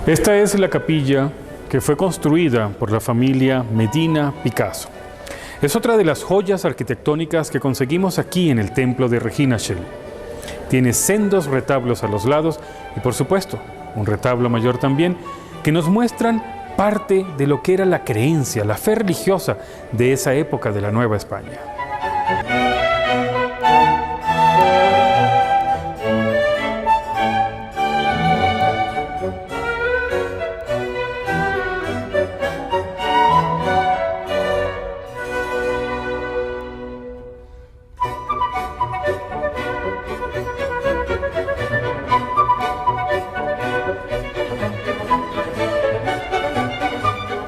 Esta es la capilla que fue construida por la familia Medina Picasso. Es otra de las joyas arquitectónicas que conseguimos aquí en el templo de Regina Coeli. Tiene sendos retablos a los lados y, por supuesto, un retablo mayor también, que nos muestran parte de lo que era la creencia, la fe religiosa de esa época de la Nueva España.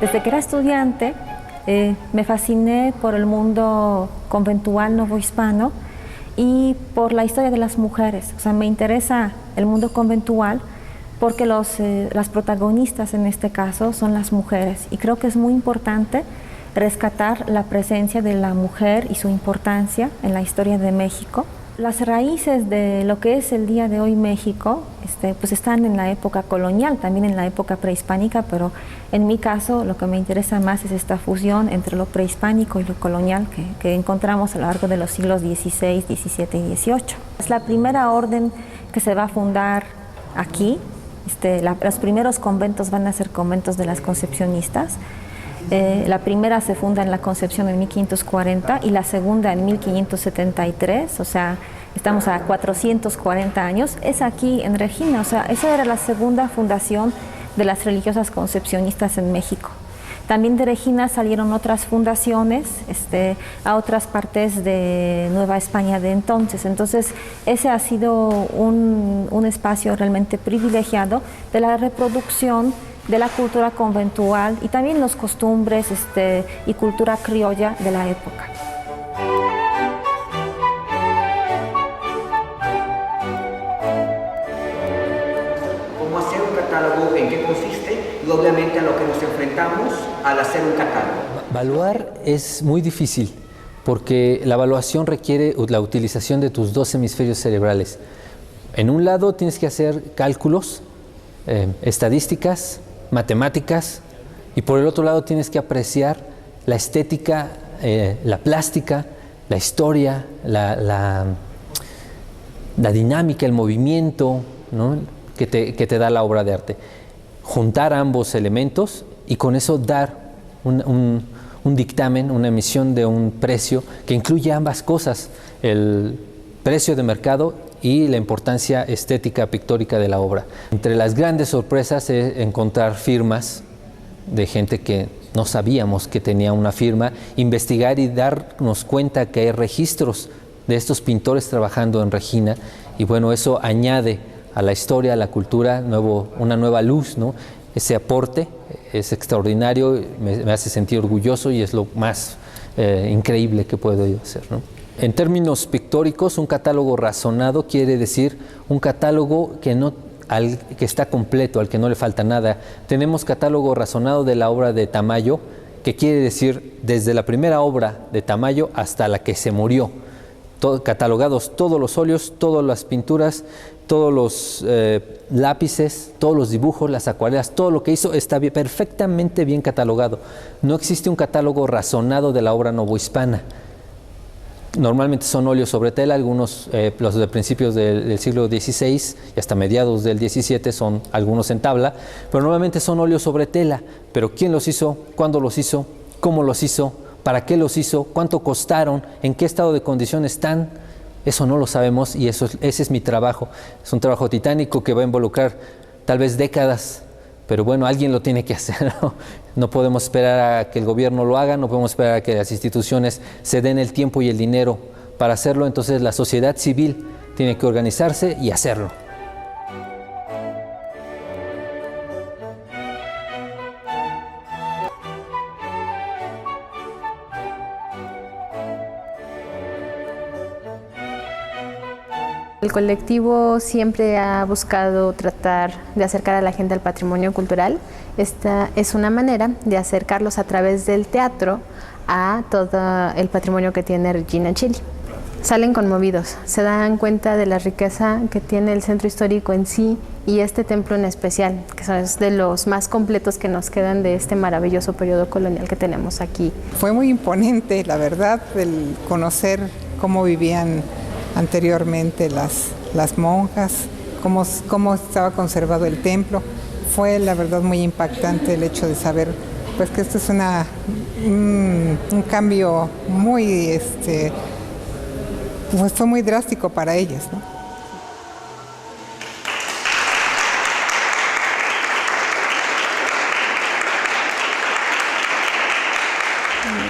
Desde que era estudiante me fasciné por el mundo conventual novohispano y por la historia de las mujeres. O sea, me interesa el mundo conventual porque las protagonistas en este caso son las mujeres, y creo que es muy importante rescatar la presencia de la mujer y su importancia en la historia de México. Las raíces de lo que es el día de hoy México pues están en la época colonial, también en la época prehispánica, pero en mi caso lo que me interesa más es esta fusión entre lo prehispánico y lo colonial que encontramos a lo largo de los siglos XVI, XVII y XVIII. Es la primera orden que se va a fundar aquí. Los primeros conventos van a ser conventos de las concepcionistas. La primera se funda en la Concepción en 1540 y la segunda en 1573, o sea, estamos a 440 años, es aquí en Regina, o sea, esa era la segunda fundación de las religiosas concepcionistas en México. También de Regina salieron otras fundaciones a otras partes de Nueva España de entonces ese ha sido un espacio realmente privilegiado de la reproducción de la cultura conventual y también las costumbres y cultura criolla de la época. ¿Cómo hacer un catálogo? ¿En qué consiste? Y obviamente a lo que nos enfrentamos al hacer un catálogo. Evaluar es muy difícil porque la evaluación requiere la utilización de tus dos hemisferios cerebrales. En un lado tienes que hacer cálculos, estadísticas, matemáticas, y por el otro lado tienes que apreciar la estética, la plástica, la historia, la dinámica, el movimiento, ¿no?, que te da la obra de arte. Juntar ambos elementos y con eso dar un dictamen, una emisión de un precio que incluye ambas cosas, el precio de mercado y la importancia estética, pictórica de la obra. Entre las grandes sorpresas es encontrar firmas de gente que no sabíamos que tenía una firma, investigar y darnos cuenta que hay registros de estos pintores trabajando en Regina, y bueno, eso añade a la historia, a la cultura, una nueva luz, ¿no? Ese aporte es extraordinario, me hace sentir orgulloso y es lo más increíble que puedo yo hacer, ¿no? En términos pictóricos, un catálogo razonado quiere decir un catálogo que está completo, al que no le falta nada. Tenemos catálogo razonado de la obra de Tamayo, que quiere decir desde la primera obra de Tamayo hasta la que se murió. Catalogados todos los óleos, todas las pinturas, todos los lápices, todos los dibujos, las acuarelas, todo lo que hizo está perfectamente bien catalogado. No existe un catálogo razonado de la obra novohispana. Normalmente son óleos sobre tela, algunos, los de principios del siglo XVI y hasta mediados del XVII son algunos en tabla, pero normalmente son óleos sobre tela. Pero ¿quién los hizo? ¿Cuándo los hizo? ¿Cómo los hizo? ¿Para qué los hizo? ¿Cuánto costaron? ¿En qué estado de condición están? Eso no lo sabemos y ese es mi trabajo. Es un trabajo titánico que va a involucrar tal vez décadas, pero bueno, alguien lo tiene que hacer, ¿no? No podemos esperar a que el gobierno lo haga, no podemos esperar a que las instituciones se den el tiempo y el dinero para hacerlo. Entonces la sociedad civil tiene que organizarse y hacerlo. El colectivo siempre ha buscado tratar de acercar a la gente al patrimonio cultural. Esta es una manera de acercarlos a través del teatro a todo el patrimonio que tiene Regina Coeli. salen conmovidos, se dan cuenta de la riqueza que tiene el centro histórico en sí y este templo en especial, que es de los más completos que nos quedan de este maravilloso periodo colonial que tenemos aquí. Fue muy imponente, la verdad, el conocer cómo vivían anteriormente las monjas, cómo estaba conservado el templo. Fue la verdad muy impactante el hecho de saber pues que esto es un cambio muy pues fue muy drástico para ellas, ¿no?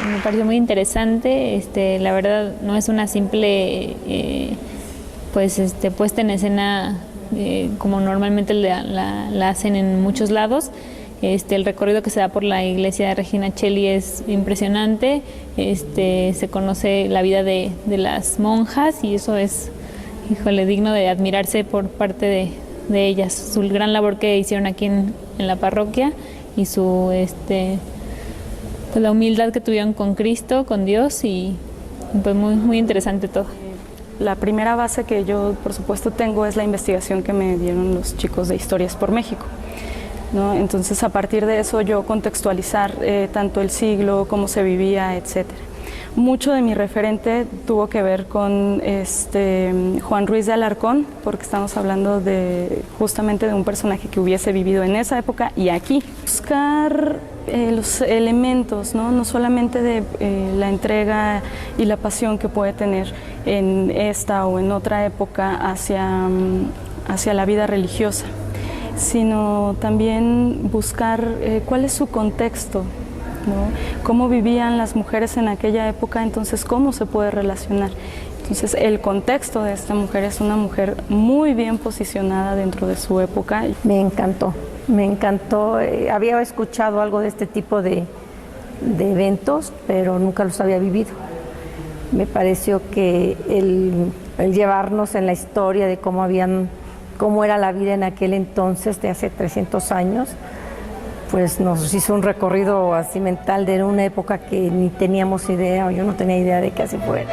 Me pareció muy interesante, la verdad no es una simple puesta en escena como normalmente la hacen en muchos lados. El recorrido que se da por la iglesia de Regina Coeli es impresionante, se conoce la vida de las monjas y eso es, digno de admirarse por parte de ellas, su gran labor que hicieron aquí en la parroquia y su pues la humildad que tuvieron con Cristo, con Dios y pues muy interesante todo. La primera base que yo por supuesto tengo es la investigación que me dieron los chicos de Historias por México, ¿no? Entonces a partir de eso yo contextualizar tanto el siglo, cómo se vivía, etcétera. Mucho de mi referente tuvo que ver con Juan Ruiz de Alarcón, porque estamos hablando justamente de un personaje que hubiese vivido en esa época y aquí. Buscar los elementos, no solamente de la entrega y la pasión que puede tener en esta o en otra época hacia la vida religiosa, sino también buscar cuál es su contexto, ¿no? Cómo vivían las mujeres en aquella época, entonces cómo se puede relacionar. Entonces el contexto de esta mujer es una mujer muy bien posicionada dentro de su época. Me encantó, había escuchado algo de este tipo de eventos, pero nunca los había vivido. Me pareció que el llevarnos en la historia de cómo era la vida en aquel entonces, de hace 300 años, pues nos hizo un recorrido así mental de una época que ni teníamos idea, o yo no tenía idea de que así fuera.